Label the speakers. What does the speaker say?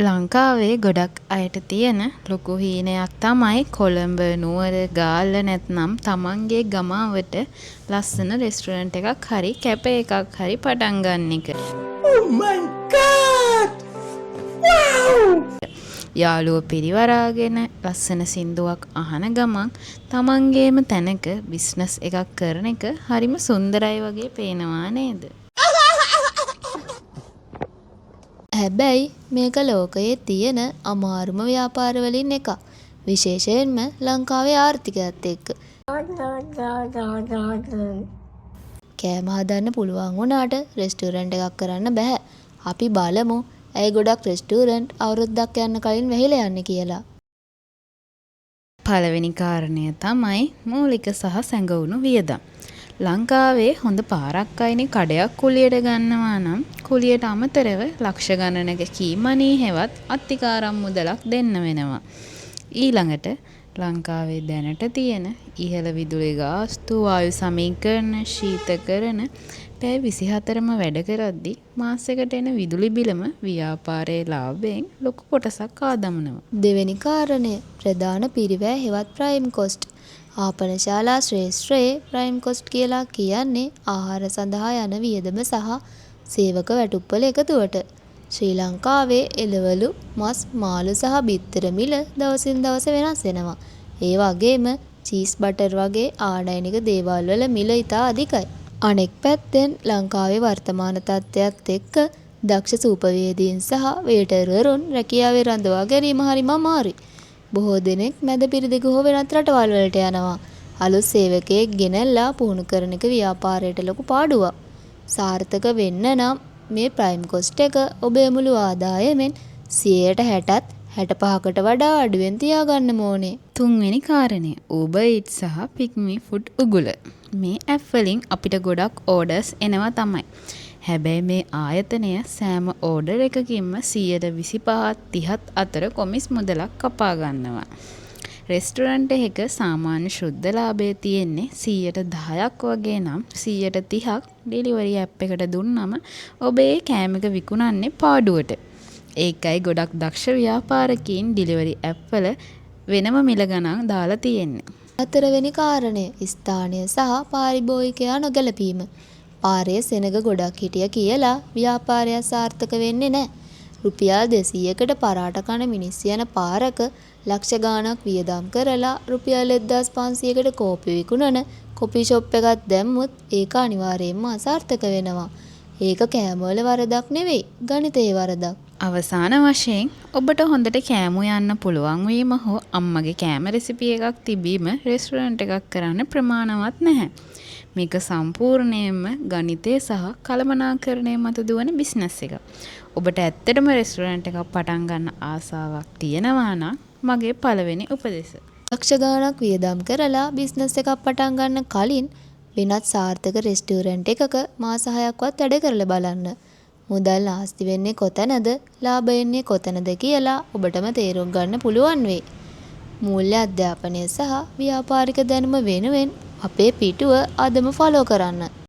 Speaker 1: ලංකාවේ ගොඩක් අයට තියෙන ලොකු හීනයක් තමයි කොළඹ නුවර ගාල්ල නැත්නම් තමන්ගේ ගමාවට ලස්සන රෙස්ටුරන්ට් එකක් හරි කැපේ එකක් හරි පටන් ගන්න එක.
Speaker 2: Oh my God! Wow!
Speaker 1: යාළුවෝ පිරිවරාගෙන ලස්සන සින්දුවක් අහන ගමන් තමන්ගේම තැනක බිස්නස් එකක් කරන එක හරිම සුන්දරයි වගේ පේනවා නේද?
Speaker 3: හැබැයි මේක ලෝකයේ තියෙන අමාරුම ව්‍යාපාර වලින් එකක්. විශේෂයෙන්ම ලංකාවේ ආර්ථිකයත් එක්ක. කෑම හදන්න පුළුවන් වුණාට රෙස්ටුරන්ට් එකක් කරන්න බෑ. අපි බලමු ඇයි ගොඩක් රෙස්ටුරන්ට් අවුරුද්දක් යන්න කලින් වැහිලා යන්නේ කියලා.
Speaker 1: පළවෙනි කාරණය තමයි මූලික සහ සැඟවුණු වියදම්. ලංකාවේ හොඳ පාරක් අයිනේ කඩයක් කුලියට ගන්නවා නම් කුලියට අමතරව ලක්ෂ ගණනක කීමනී හෙවත් අත්තිකාරම් මුදලක් දෙන්න වෙනවා. ඊළඟට ලංකාවේ දැනට තියෙන ඉහළ විදුලි ගාස්තු වායු සමීකරණ ශීතකරණ පැය 24ම වැඩ කරද්දී මාසෙකට එන විදුලි බිලම ව්‍යාපාරයේ ලාභයෙන් ලොකු කොටසක් ආදමනවා.
Speaker 3: දෙවෙනි කාරණය ප්‍රධාන පිරිවැය හෙවත් ප්‍රයිම් කොස්ට්. ආපනශාලා ශ්‍රේෂ්ඨයේ ප්‍රයිම් කොස්ට් කියලා කියන්නේ ආහාර සඳහා යන වියදම සහ සේවක වැටුප්පල එකතුවට. ශ්‍රී ලංකාවේ එළවලු, මස්, මාළු සහ බිත්තර මිල දවසින් දවස වෙනස් වෙනවා. ඒ වගේම චීස් බටර් වගේ ආනයනික දේවල් වල මිල ඉතා අධිකයි. අනෙක් පැත්තෙන් ලංකාවේ වර්තමාන තත්ත්වයත් එක්ක දක්ෂ සූපවේදීන් සහ වේටර්වරුන් රැකියාවේ රඳවා ගැනීම හරිම අමාරුයි. බොහෝ දෙනෙක් මැද පිරිදිග හෝ වෙනත් රටවල් වලට යනවා. අලුත් සේවකයෙක් ගෙනල්ලා පුහුණු කරන එක ව්‍යාපාරයට ලොකු පාඩුවක්. සාර්ථක වෙන්න නම් මේ ප්‍රයිම් කොස්ට් එක ඔබේ මුළු ආදායමෙන් 60%ත් 65කට වඩා අඩුවෙන් තියාගන්න ඕනේ.
Speaker 1: තුන්වෙනි කාරණය Uber Eats සහ Pikmi Food උගුල. මේ ඇප් වලින් අපිට ගොඩක් ඕඩර්ස් එනවා තමයි. හැබැයි මේ ආයතනය සෑම ඕඩර් එකකින්ම 25%ත් 30ත් අතර කොමිස් මුදලක් කපා ගන්නවා. රෙස්ටුරන්ට් එකක සාමාන්‍ය ශුද්ධ ලාභය තියෙන්නේ 10%ක් වගේ නම් 30%ක් ඩෙලිවරි ඇප් එකට දුන්නම ඔබ ඒ කෑම එක විකුණන්නේ පාඩුවට. ඒකයි ගොඩක් දක්ෂ ව්‍යාපාරිකයින් ඩෙලිවරි ඇප් වල වෙනම මිල ගණන් දාලා තියෙන්නේ.
Speaker 3: හතරවෙනි කාරණය ස්ථානීය සහ පාරිභෝගිකයා නොගැලපීම. පාරේ සෙනග ගොඩක් හිටිය කියලා ව්‍යාපාරය සාර්ථක වෙන්නේ නැහැ. රුපියල් 200කට පරාට කන මිනිස්සු යන පාරක ලක්ෂ ගාණක් වියදම් කරලා රුපියල් 1500කට කෝපි විකුණන කොපි ෂොප් එකක් දැම්මොත් ඒක අනිවාර්යයෙන්ම අසාර්ථක වෙනවා. ඒක කෑමවල වරදක් නෙවෙයි, ගණිතයේ වරදක්.
Speaker 1: අවසාන වශයෙන් ඔබට හොඳට කෑමු යන්න පුළුවන් වීම හෝ අම්මගේ කෑම රෙසිපි එකක් තිබීම රෙස්ටුරන්ට් එකක් කරන්න ප්‍රමාණවත් නැහැ. මේක සම්පූර්ණයෙන්ම ගණිතය සහ කළමනාකරණය මත දුවන බිස්නස් එකක්. ඔබට ඇත්තටම රෙස්ටුරන්ට් එකක් පටන් ගන්න ආසාවක් තියෙනවා නම් මගේ පළවෙනි උපදෙස.
Speaker 3: ලක්ෂ ගාණක් වියදම් කරලා බිස්නස් එකක් පටන් ගන්න කලින් වෙනත් සාර්ථක රෙස්ටුරන්ට් එකක මාස 6ක්වත් වැඩ කරලා බලන්න. මුදල් ආස්ති වෙන්නේ කොතැනද, ලාභ එන්නේ කොතැනද කියලා ඔබටම තේරුම් ගන්න පුළුවන් වෙයි. මූල්‍ය අධ්‍යාපනය සහ ව්‍යාපාරික දැනුම වෙනුවෙන් අපේ පිටුව අදම ෆලෝ කරන්න.